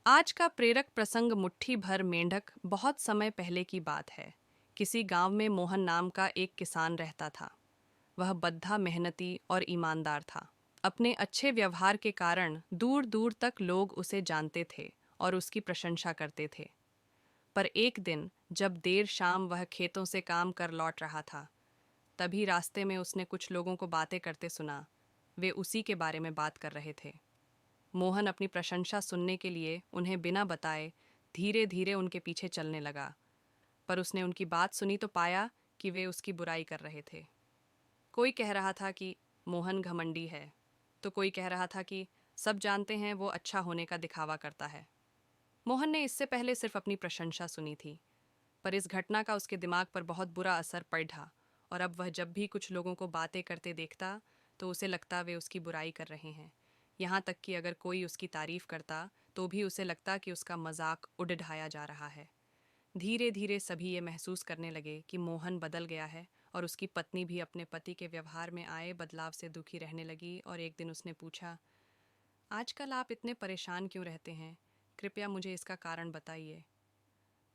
आज का प्रेरक प्रसंग मुट्ठी भर मेंढक बहुत समय पहले की बात है। किसी गांव में मोहन नाम का एक किसान रहता था। वह बद्धा, मेहनती और ईमानदार था। अपने अच्छे व्यवहार के कारण दूर दूर तक लोग उसे जानते थे और उसकी प्रशंसा करते थे। पर एक दिन जब देर शाम वह खेतों से काम कर लौट रहा था, तभी रास्ते में उसने कुछ लोगों को बातें करते सुना। वे उसी के बारे में बात कर रहे थे। मोहन अपनी प्रशंसा सुनने के लिए उन्हें बिना बताए धीरे धीरे उनके पीछे चलने लगा। पर उसने उनकी बात सुनी तो पाया कि वे उसकी बुराई कर रहे थे। कोई कह रहा था कि मोहन घमंडी है, तो कोई कह रहा था कि सब जानते हैं वो अच्छा होने का दिखावा करता है। मोहन ने इससे पहले सिर्फ अपनी प्रशंसा सुनी थी, पर इस घटना का उसके दिमाग पर बहुत बुरा असर पड़ा और अब वह जब भी कुछ लोगों को बातें करते देखता तो उसे लगता वे उसकी बुराई कर रहे हैं। यहाँ तक कि अगर कोई उसकी तारीफ करता तो भी उसे लगता कि उसका मजाक उड़ाया जा रहा है। धीरे धीरे सभी ये महसूस करने लगे कि मोहन बदल गया है और उसकी पत्नी भी अपने पति के व्यवहार में आए बदलाव से दुखी रहने लगी। और एक दिन उसने पूछा, आजकल आप इतने परेशान क्यों रहते हैं? कृपया मुझे इसका कारण बताइए।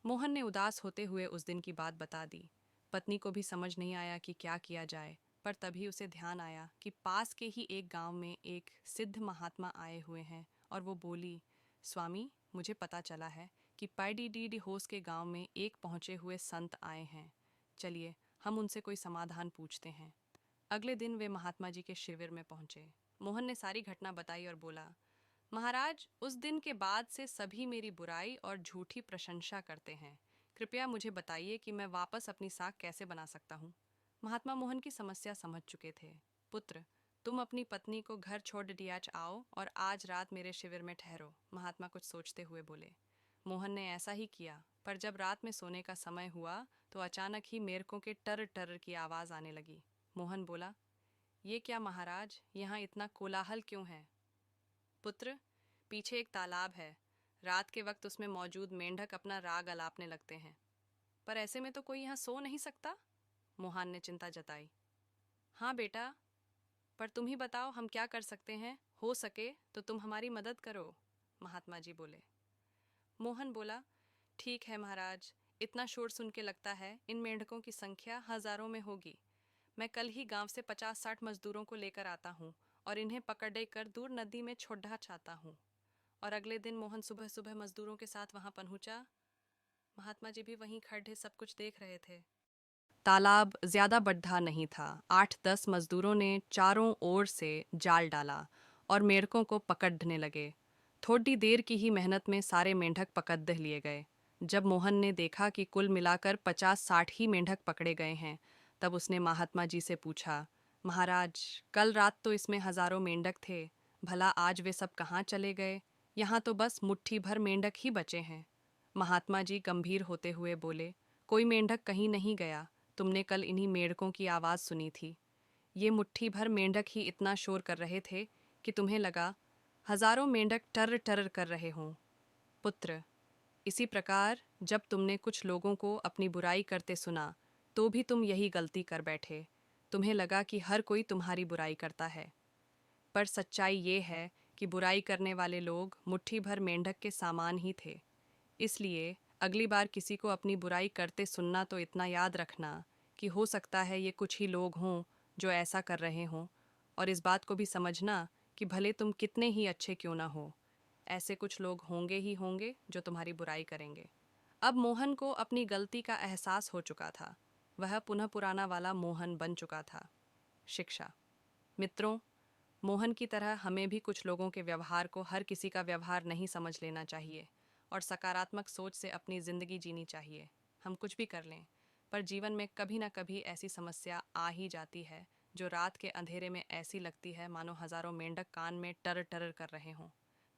मोहन ने उदास होते हुए उस दिन की बात बता दी। पत्नी को भी समझ नहीं आया कि क्या किया जाए, पर तभी उसे ध्यान आया कि पास के ही एक गांव में एक सिद्ध महात्मा आए हुए हैं और वो बोली, स्वामी, मुझे पता चला है कि पाईडीडी होस के गांव में एक पहुंचे हुए संत आए हैं। चलिए हम उनसे कोई समाधान पूछते हैं। अगले दिन वे महात्मा जी के शिविर में पहुंचे। मोहन ने सारी घटना बताई और बोला, महाराज, उस दिन के बाद से सभी मेरी बुराई और झूठी प्रशंसा करते हैं। कृपया मुझे बताइए कि मैं वापस अपनी साख कैसे बना सकता हूँ। महात्मा मोहन की समस्या समझ चुके थे। पुत्र, तुम अपनी पत्नी को घर छोड़ डियाच आओ और आज रात मेरे शिविर में ठहरो, महात्मा कुछ सोचते हुए बोले। मोहन ने ऐसा ही किया, पर जब रात में सोने का समय हुआ तो अचानक ही मेढकों के टर टर की आवाज़ आने लगी। मोहन बोला, ये क्या महाराज, यहाँ इतना कोलाहल क्यों है? पुत्र, पीछे एक तालाब है। रात के वक्त उसमें मौजूद मेंढक अपना राग अलापने लगते हैं। पर ऐसे में तो कोई यहाँ सो नहीं सकता। मोहन ने चिंता जताई। हाँ बेटा, पर तुम ही बताओ हम क्या कर सकते हैं। हो सके तो तुम हमारी मदद करो, महात्मा जी बोले। मोहन बोला, ठीक है महाराज, इतना शोर सुन के लगता है इन मेंढकों की संख्या हजारों में होगी। मैं कल ही गांव से 50-60 मजदूरों को लेकर आता हूँ और इन्हें पकड़ कर दूर नदी में छोड़ना चाहता हूँ। और अगले दिन मोहन सुबह सुबह मजदूरों के साथ वहां पहुंचा। महात्मा जी भी वहीं खड़े सब कुछ देख रहे थे। तालाब ज्यादा बड़ा नहीं था। 8-10 मजदूरों ने चारों ओर से जाल डाला और मेंढकों को पकड़ने लगे। थोड़ी देर की ही मेहनत में सारे मेंढक पकड़ लिए गए। जब मोहन ने देखा कि कुल मिलाकर 50-60 ही मेंढक पकड़े गए हैं, तब उसने महात्मा जी से पूछा, महाराज, कल रात तो इसमें हजारों मेंढक थे, भला आज वे सब कहाँ चले गए? यहाँ तो बस मुट्ठी भर मेंढक ही बचे हैं। महात्मा जी गंभीर होते हुए बोले, कोई मेंढक कहीं नहीं गया। तुमने कल इन्हीं मेंढकों की आवाज़ सुनी थी। ये मुट्ठी भर मेंढक ही इतना शोर कर रहे थे कि तुम्हें लगा हजारों मेंढक टर टर कर रहे हों। पुत्र, इसी प्रकार जब तुमने कुछ लोगों को अपनी बुराई करते सुना तो भी तुम यही गलती कर बैठे। तुम्हें लगा कि हर कोई तुम्हारी बुराई करता है, पर सच्चाई ये है कि बुराई करने वाले लोग मुट्ठी भर मेंढक के सामान ही थे। इसलिए अगली बार किसी को अपनी बुराई करते सुनना तो इतना याद रखना कि हो सकता है ये कुछ ही लोग हों जो ऐसा कर रहे हों, और इस बात को भी समझना कि भले तुम कितने ही अच्छे क्यों ना हो, ऐसे कुछ लोग होंगे ही होंगे जो तुम्हारी बुराई करेंगे। अब मोहन को अपनी गलती का एहसास हो चुका था। वह पुनः पुराना वाला मोहन बन चुका था। शिक्षा। मित्रों, मोहन की तरह हमें भी कुछ लोगों के व्यवहार को हर किसी का व्यवहार नहीं समझ लेना चाहिए और सकारात्मक सोच से अपनी ज़िंदगी जीनी चाहिए। हम कुछ भी कर लें, पर जीवन में कभी ना कभी ऐसी समस्या आ ही जाती है जो रात के अंधेरे में ऐसी लगती है मानो हजारों मेंढक कान में टर टर कर रहे हों।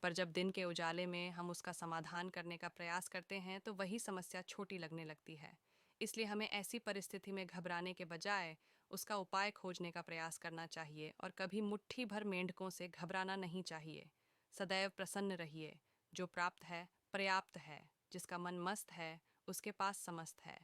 पर जब दिन के उजाले में हम उसका समाधान करने का प्रयास करते हैं तो वही समस्या छोटी लगने लगती है। इसलिए हमें ऐसी परिस्थिति में घबराने के बजाय उसका उपाय खोजने का प्रयास करना चाहिए और कभी मुट्ठी भर मेंढकों से घबराना नहीं चाहिए। सदैव प्रसन्न रहिए। जो प्राप्त है पर्याप्त है, जिसका मन मस्त है उसके पास समस्त है।